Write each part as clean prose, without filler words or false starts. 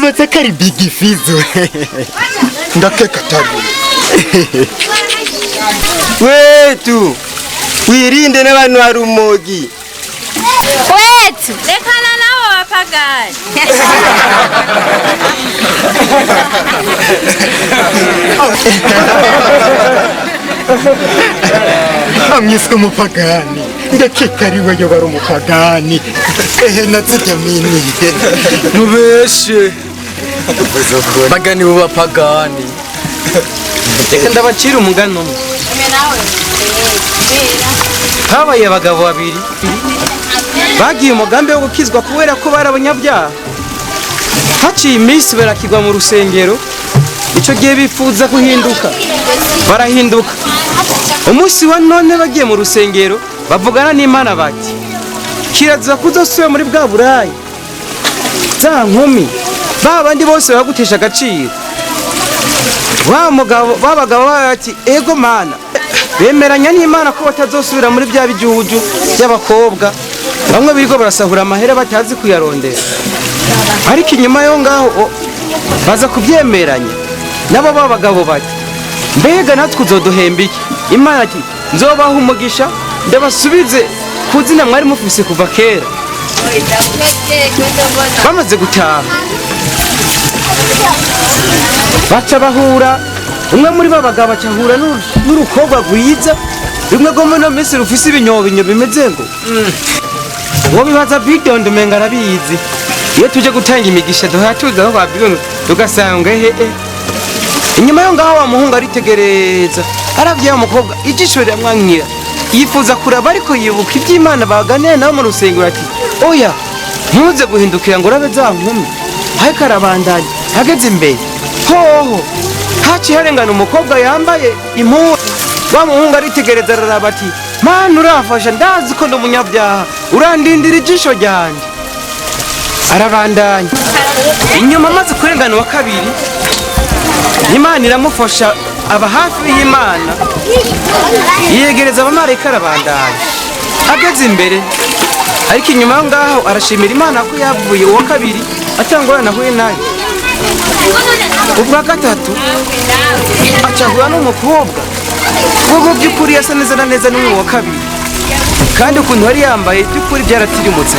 nibaza ko ari Big Fizzo. Ndakeka atari. Wetu wirinde n'abantu hari umogi. Wetu rekana nabo bapagani. Amyiswe umupagani. Ndakeka ari we yobara umupagani. Natsitamini. Mubeshe. Pagani bo bapagani. Reka ndabacira umugano. Habaye abagabo babiri bagiye umugambi wo gukizwa kubera ko bari abanyabyaha. Haciye iminsi barakigwa mu rusengero, icyo gihe bifuza guhinduka barahinduka. Umunsi wa none bagiye mu rusengero bavugana n'Imana bati kirazira kuzosubira muri bwa burayi, za nkumi babandi bose bagutesha agaciro. Babagabo bati ego Mana, bemeranya n'Imana ko batazosubira muri bya bijuju by'abakobwa. Bamwe bigo barasahura amahera batazi kuyarondera, ariko inyuma yo ngaho baza kubyemeranya. Nabo babagabo bati mbega natwe uzoduhemba iki? Imana ati nzobaha umugisha ndabasubize ku zina mwari mufise kuva kera. Bamaze gutaha baca bahura, umwe muri babagabo acahura n'urukobwa rwiza rumwe rwo muri no minsi rufise ibinyobinyo bimeze ngo uwo bibaza bidondo umenga arabizi. Iyo tuje gutanga imigisha duhora tuzi aho babibona tugasanga inyuma yo ngaho wa muhungu aritegereza aravye ya mukobwa ijisho riramwankira, yifuza kuraba ariko yibuka ivy'Imana baganira nabo mu rusengero ati oya ntuze guhindukira ngo urabe za nkumi. Ariko arabandanya hageze imbere hoho haciye harengana umukobwa yambaye impuzu. Wa muhungu aritegereza araraba ati Mana urafasha ndazi ko ndi umunyabyaha urandindira ijisho ryanje. Arabandanya inyuma amaze kurengana wa kabiri, Imana iramufasha aba hafi y'Imana yiyegereza abamarayika arabandanya. Ageze imbere ariko inyuma yo ngaho arashimira Imana ko yavuye uwa kabiri atangorana nahuye nayo. Ubwa gatatu acahura n'umukobwa wo mu by'ukuri yasa neza na neza n'uwo wa kabiri, kandi ukuntu yari yambaye by'ukuri byaratirimutse.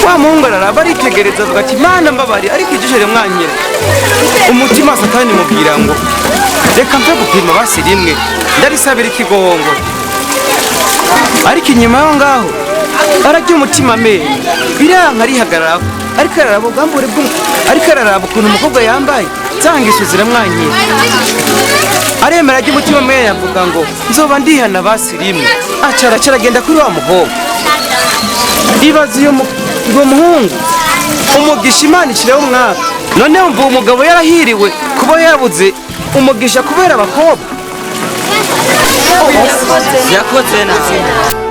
Wa muhungu araraba aritegereza avuga ati Mana mbabari, ariko ijisho riramwankira. Umutima Satani mubwira ngo reka mve gupima basi rimwe ndarisabira ikigongo. Ariko inyuma yo ngaho arajya umutima amenyo biranka arihagarara, ariko araraba ubwambure bwe, ariko araraba ukuntu umukobwa yambaye zangisho ziramwankira. Aremera ajya umutima amenyo avuga ngo nzoba ndihana basi rimwe. Acara aragenda kuri wa mukobwa. Ibaze uwo muhungu umugisha Imana ishiraho umwaka, none umva umugabo yarahiriwe kuba yabuze umugisha kubera abakobwa. Yakoze nabi.